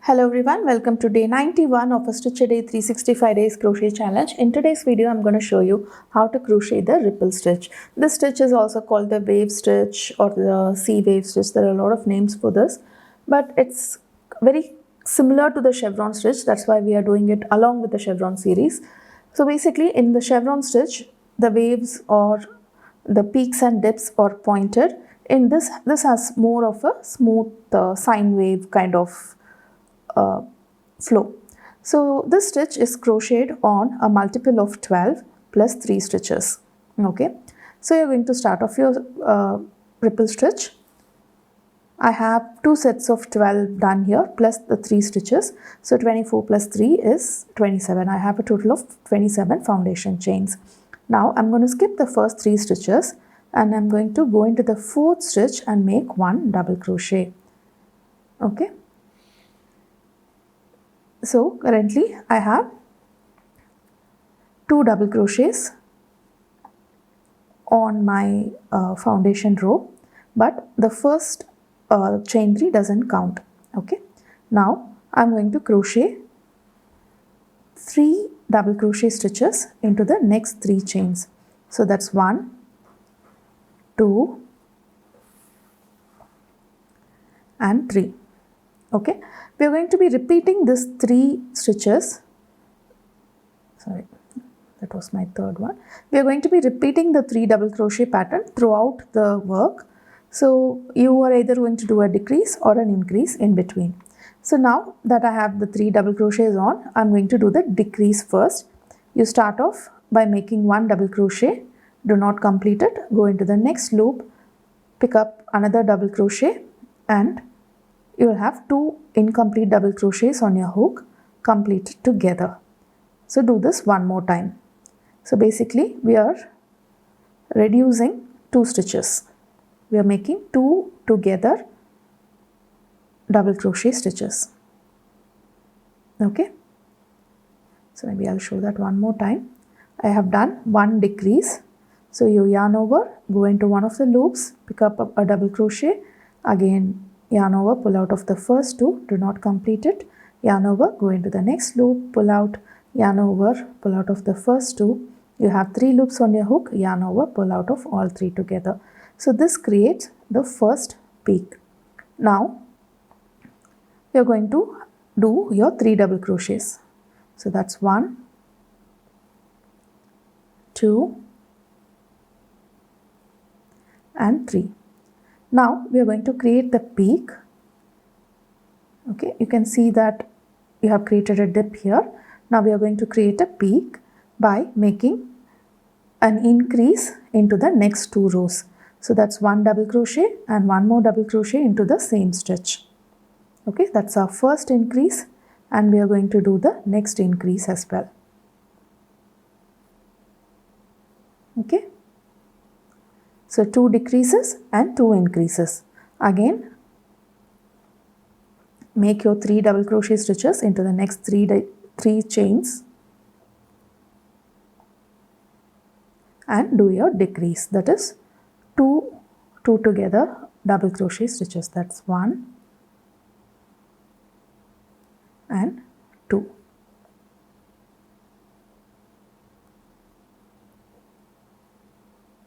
Hello everyone, welcome to day 91 of a Stitch a Day 365 days crochet challenge. In today's video, I'm going to show you how to crochet the ripple stitch. This stitch is also called the wave stitch or the sea wave stitch. There are a lot of names for this, but it's very similar to the chevron stitch. That's why we are doing it along with the chevron series. So basically in the chevron stitch, the waves or the peaks and dips are pointed. In this has more of a smooth sine wave kind of flow. So this stitch is crocheted on a multiple of 12 plus 3 stitches. Okay, so you're going to start off your ripple stitch. I have 2 sets of 12 done here plus the 3 stitches. So 24 plus 3 is 27. I have a total of 27 foundation chains. Now I'm going to skip the first 3 stitches and I'm going to go into the 4th stitch and make 1 double crochet. Okay. So currently I have 2 double crochets on my foundation row, but the first chain 3 doesn't count. Okay, now I'm going to crochet 3 double crochet stitches into the next 3 chains. So that's 1, 2 and 3. Okay, we are going to be repeating this 3 stitches. Sorry, that was my third one. We are going to be repeating the 3 double crochet pattern throughout the work. So you are either going to do a decrease or an increase in between. So now that I have the 3 double crochets on, I'm going to do the decrease first. You start off by making 1 double crochet. Do not complete it. Go into the next loop, pick up another double crochet and you will have 2 incomplete double crochets on your hook completed together. So do this one more time. So basically we are reducing 2 stitches. We are making 2 together double crochet stitches. Okay. So maybe I'll show that one more time. I have done 1 decrease. So you yarn over, go into one of the loops, pick up a double crochet, again yarn over, pull out of the first 2, do not complete it, yarn over, go into the next loop, pull out, yarn over, pull out of the first 2. You have 3 loops on your hook, yarn over, pull out of all 3 together. So this creates the first peak. Now you're going to do your 3 double crochets. So that's 1, 2 and 3. Now we are going to create the peak. Okay, you can see that you have created a dip here. Now we are going to create a peak by making an increase into the next 2 rows. So that's 1 double crochet and 1 more double crochet into the same stitch. Okay, that's our first increase and we are going to do the next increase as well. Okay. So 2 decreases and 2 increases. Again, make your 3 double crochet stitches into the next 3 chains and do your decrease. That is 2 together double crochet stitches. That's 1 and 2.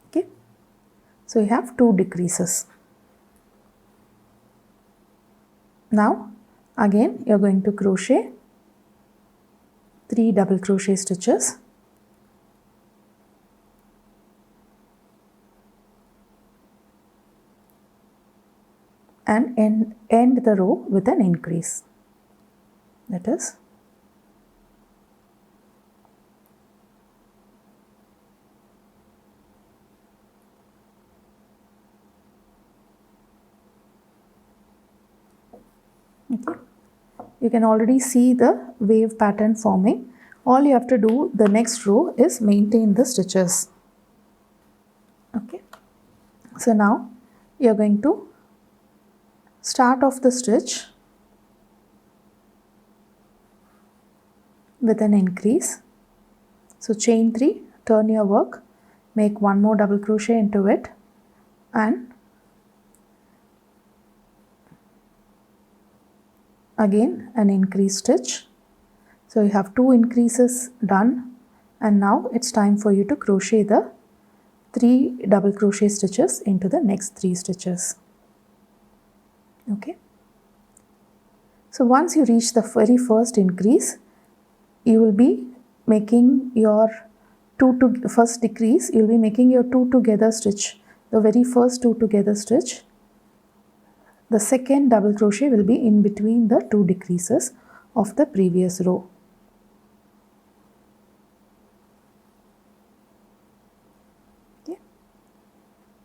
Okay. So you have 2 decreases. Now again you are going to crochet 3 double crochet stitches and end the row with an increase. That is okay. You can already see the wave pattern forming. All you have to do the next row is maintain the stitches. Okay. So now you are going to start off the stitch with an increase. So chain 3, turn your work, make 1 more double crochet into it and again an increase stitch. So you have 2 increases done, and now it's time for you to crochet the 3 double crochet stitches into the next 3 stitches. Okay. So once you reach the very first increase, you will be making your first decrease, you will be making your 2 together stitch, the very first 2 together stitch. The second double crochet will be in between the 2 decreases of the previous row. Okay.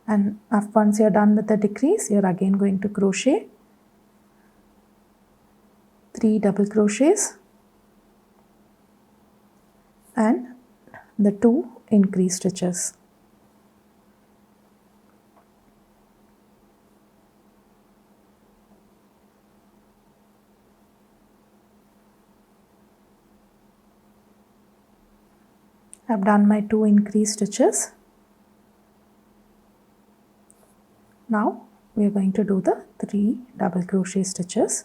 And once you are done with the decrease, you are again going to crochet 3 double crochets and the 2 increase stitches. I have done my 2 increase stitches. Now we are going to do the 3 double crochet stitches.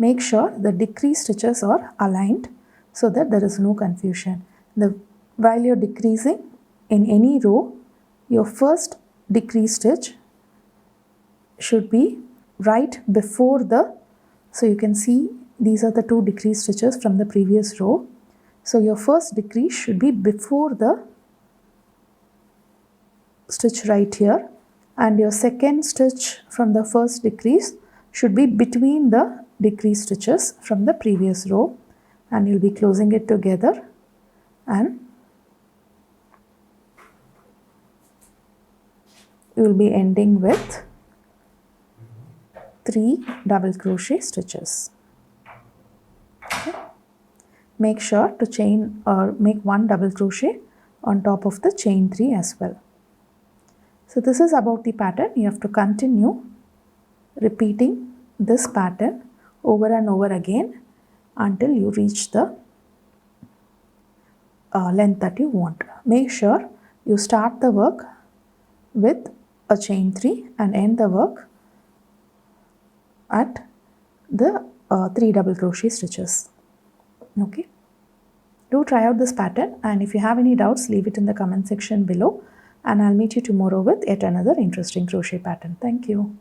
Make sure the decrease stitches are aligned so that there is no confusion. While you are decreasing in any row, your first decrease stitch should be right before so you can see these are the 2 decrease stitches from the previous row. So your first decrease should be before the stitch right here, and your second stitch from the first decrease should be between the decrease stitches from the previous row, and you'll be closing it together and you will be ending with 3 double crochet stitches. Okay. Make sure to chain or make 1 double crochet on top of the chain 3 as well. So this is about the pattern. You have to continue repeating this pattern over and over again until you reach the length that you want. Make sure you start the work with a chain 3 and end the work at the 3 double crochet stitches. Okay. Do try out this pattern, and if you have any doubts, leave it in the comment section below, and I'll meet you tomorrow with yet another interesting crochet pattern. Thank you.